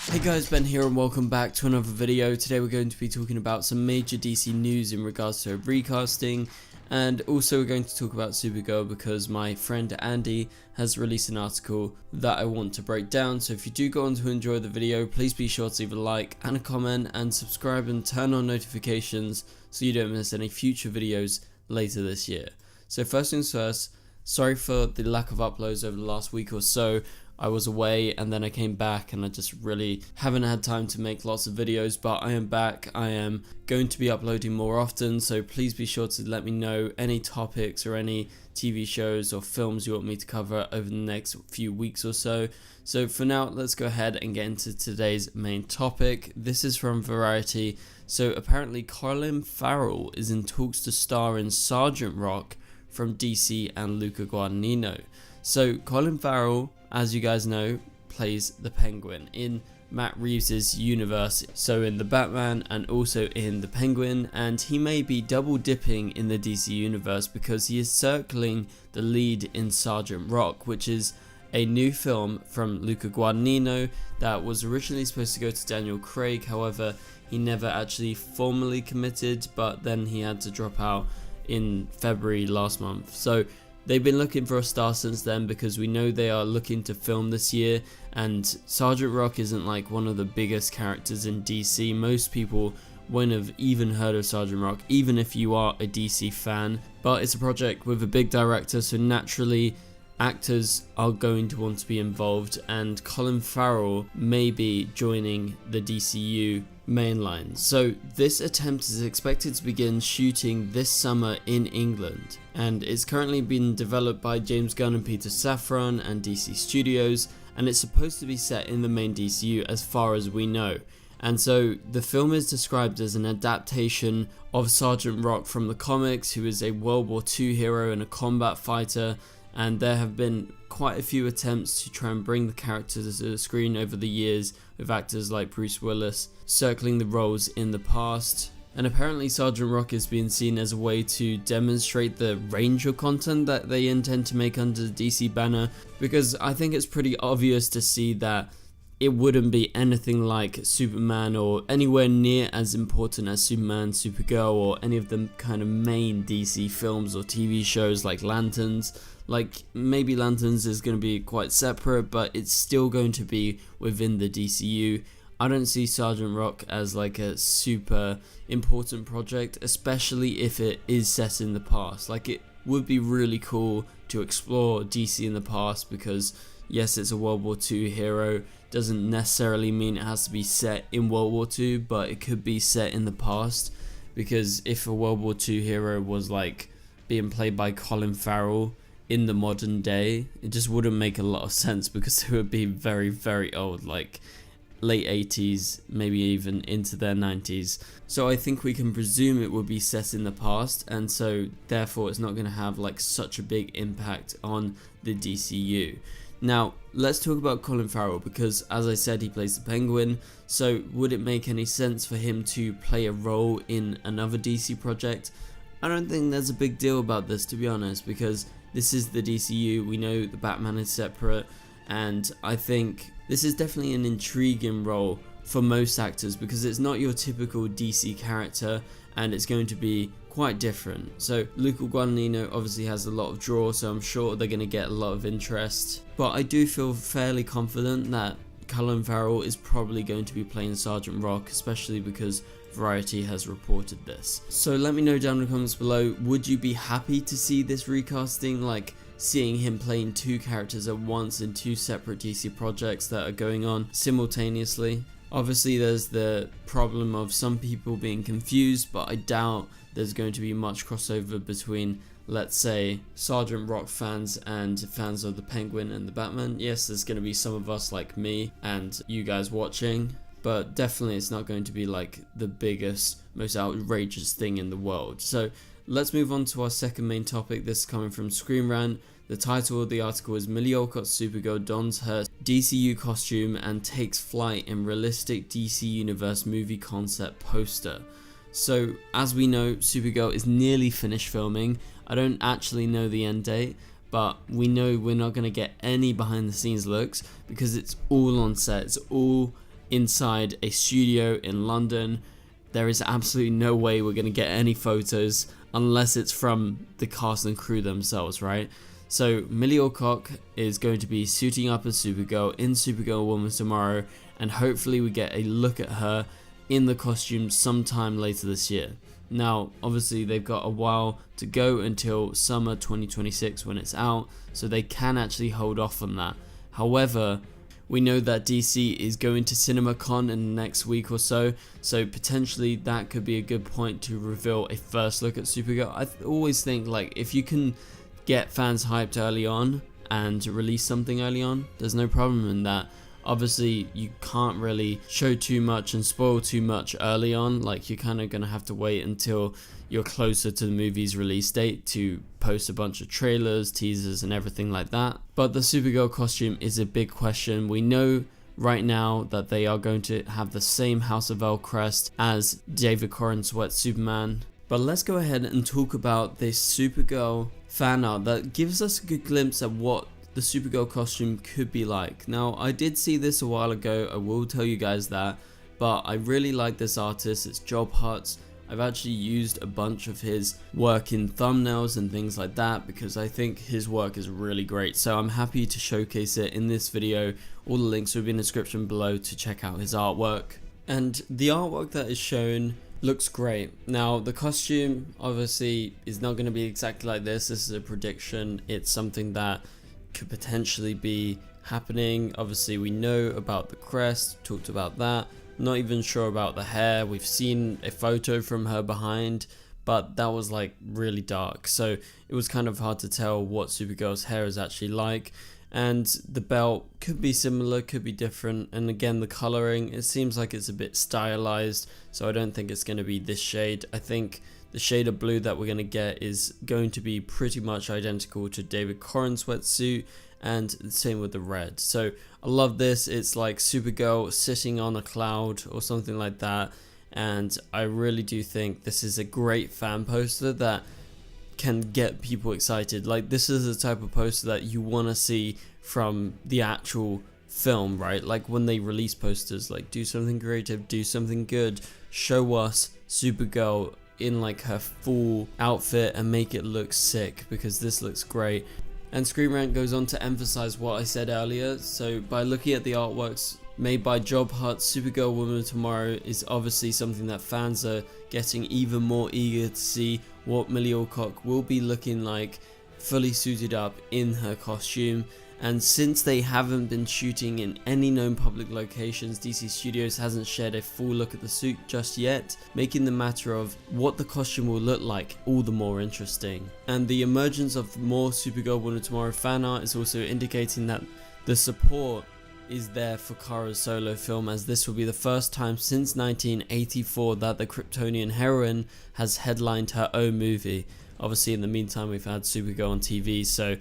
Hey guys, Ben here and welcome back to another video. Today we're going to be talking about some major DC news in regards to recasting, and also we're going to talk about Supergirl because my friend Andy has released an article that I want to break down. So if you do go on to enjoy the video, please be sure to leave a like and a comment and subscribe and turn on notifications so you don't miss any future videos later this year. So first things first, sorry for the lack of uploads over the last week or so. I was away and then I came back and I just really haven't had time to make lots of videos, but I am back. I am going to be uploading more often, so please be sure to let me know any topics or any TV shows or films you want me to cover over the next few weeks or so. So for now, let's go ahead and get into today's main topic. This is from Variety. So apparently Colin Farrell is in talks to star in Sergeant Rock from DC and Luca Guadagnino. So Colin Farrell, as you guys know, plays the Penguin in Matt Reeves' universe, so in the Batman and also in the Penguin, and he may be double dipping in the DC universe because he is circling the lead in Sergeant Rock, which is a new film from Luca Guadagnino that was originally supposed to go to Daniel Craig. However, he never actually formally committed, but then he had to drop out in February last month. So they've been looking for a star since then because we know they are looking to film this year, and Sergeant Rock isn't like one of the biggest characters in DC. Most people won't have even heard of Sergeant Rock, even if you are a DC fan, but it's a project with a big director, so naturally actors are going to want to be involved, and Colin Farrell may be joining the DCU mainline. So this attempt is expected to begin shooting this summer in England, and it's currently being developed by James Gunn and Peter Safran and DC Studios, and it's supposed to be set in the main DCU as far as we know. And so the film is described as an adaptation of Sergeant Rock from the comics, who is a World War II hero and a combat fighter, and there have been quite a few attempts to try and bring the characters to the screen over the years, with actors like Bruce Willis circling the roles in the past. And apparently Sergeant Rock is being seen as a way to demonstrate the range of content that they intend to make under the DC banner, because I think it's pretty obvious to see that it wouldn't be anything like Superman or anywhere near as important as Superman, Supergirl, or any of the kind of main DC films or TV shows like Lanterns. Like, maybe Lanterns is going to be quite separate, but it's still going to be within the DCU. I don't see Sergeant Rock as like a super important project, especially if it is set in the past. Like, it would be really cool to explore DC in the past because, yes, it's a World War II hero. Doesn't necessarily mean it has to be set in World War II, but it could be set in the past, because if a World War II hero was like being played by Colin Farrell in the modern day, it just wouldn't make a lot of sense because it would be very, very old, like late 80s, maybe even into their 90s. So I think we can presume it would be set in the past, and so therefore it's not going to have like such a big impact on the DCU. Now, let's talk about Colin Farrell, because as I said, he plays the Penguin, so would it make any sense for him to play a role in another DC project? I don't think there's a big deal about this, to be honest, because this is the DCU, we know the Batman is separate, and I think this is definitely an intriguing role for most actors because it's not your typical DC character and it's going to be quite different. So Luca Guadagnino obviously has a lot of draw, so I'm sure they're going to get a lot of interest, but I do feel fairly confident that Colin Farrell is probably going to be playing Sergeant Rock, especially because Variety has reported this. So let me know down in the comments below, would you be happy to see this recasting, like seeing him playing two characters at once in two separate DC projects that are going on simultaneously? Obviously there's the problem of some people being confused, but I doubt there's going to be much crossover between, let's say, Sergeant Rock fans and fans of the Penguin and the Batman. Yes, there's going to be some of us like me and you guys watching, but definitely it's not going to be like the biggest, most outrageous thing in the world. So let's move on to our second main topic. This is coming from Screen Rant. The title of the article is Millie Alcott's Supergirl dons her DCU costume and takes flight in realistic DC Universe movie concept poster. So as we know, Supergirl is nearly finished filming. I don't actually know the end date, but we know we're not going to get any behind the scenes looks because it's all on set. It's all inside a studio in London. There is absolutely no way we're going to get any photos unless it's from the cast and crew themselves, right? So Millie Alcock is going to be suiting up as Supergirl in Supergirl Woman Tomorrow, and hopefully we get a look at her in the costume sometime later this year. Now, obviously they've got a while to go until summer 2026 when it's out, so they can actually hold off on that. However, we know that DC is going to CinemaCon in the next week or so potentially that could be a good point to reveal a first look at Supergirl. I always think, like, if you can get fans hyped early on and release something early on, there's no problem in that. Obviously, you can't really show too much and spoil too much early on. Like, you're kind of going to have to wait until you're closer to the movie's release date to post a bunch of trailers, teasers, and everything like that. But the Supergirl costume is a big question. We know right now that they are going to have the same House of L crest as David Corenswet's Superman. But let's go ahead and talk about this Supergirl fan art that gives us a good glimpse at what the Supergirl costume could be like. Now, I did see this a while ago, I will tell you guys that, but I really like this artist. It's Job Hutz. I've actually used a bunch of his work in thumbnails and things like that because I think his work is really great, so I'm happy to showcase it in this video. All the links will be in the description below to check out his artwork. And the artwork that is shown looks great. Now, the costume obviously is not going to be exactly like this. This is a prediction. It's something that could potentially be happening. Obviously, we know about the crest, talked about that. Not even sure about the hair. We've seen a photo from her behind, but that was like really dark, so it was kind of hard to tell what Supergirl's hair is actually like. And the belt could be similar, could be different, and again, the coloring, it seems like it's a bit stylized, so I don't think it's going to be this shade. I think the shade of blue that we're going to get is going to be pretty much identical to David Corenswet's suit, and the same with the red. So I love this. It's like Supergirl sitting on a cloud or something like that, and I really do think this is a great fan poster that can get people excited. Like, this is the type of poster that you want to see from the actual film, right? Like, when they release posters, like, do something creative, do something good, show us Supergirl in like her full outfit and make it look sick, because this looks great. And Screen Rant goes on to emphasize what I said earlier. So by looking at the artworks made by Job Hutz, Supergirl Woman of Tomorrow is obviously something that fans are getting even more eager to see what Millie Alcock will be looking like fully suited up in her costume. And since they haven't been shooting in any known public locations, DC Studios hasn't shared a full look at the suit just yet, making the matter of what the costume will look like all the more interesting. And the emergence of more Supergirl Woman of Tomorrow fan art is also indicating that the support is there for Kara's solo film, as this will be the first time since 1984 that the Kryptonian heroine has headlined her own movie. Obviously, in the meantime, we've had Supergirl on TV, so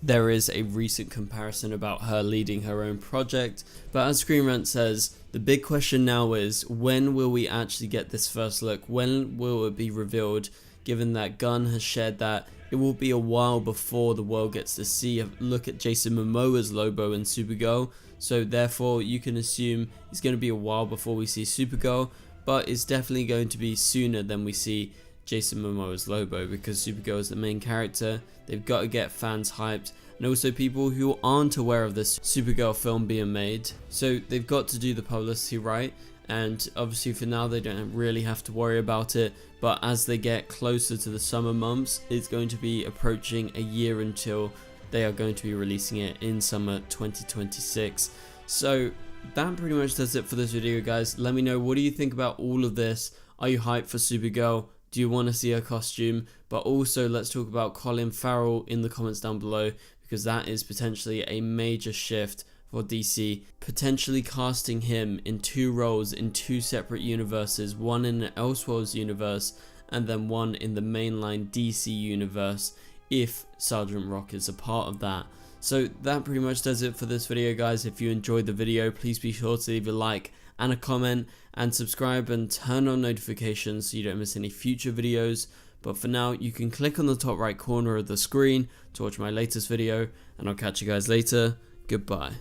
there is a recent comparison about her leading her own project. But as Screen Rant says, the big question now is, when will we actually get this first look? When will it be revealed, given that Gunn has shared that it will be a while before the world gets to see a look at Jason Momoa's Lobo in Supergirl. So therefore, you can assume it's going to be a while before we see Supergirl, but it's definitely going to be sooner than we see Jason Momoa's Lobo, because Supergirl is the main character. They've got to get fans hyped, and also people who aren't aware of this Supergirl film being made. So they've got to do the publicity right, and obviously for now they don't really have to worry about it. But as they get closer to the summer months, it's going to be approaching a year until they are going to be releasing it in summer 2026. So that pretty much does it for this video, guys. Let me know, what do you think about all of this? Are you hyped for Supergirl? Do you want to see her costume? But also, let's talk about Colin Farrell in the comments down below, because that is potentially a major shift for DC, potentially casting him in 2 roles in 2 separate universes, one in an Elseworlds universe and then one in the mainline DC universe, if Sergeant Rock is a part of that. So that pretty much does it for this video, guys. If you enjoyed the video, please be sure to leave a like and a comment, and subscribe and turn on notifications so you don't miss any future videos. But for now, you can click on the top right corner of the screen to watch my latest video, and I'll catch you guys later. Goodbye.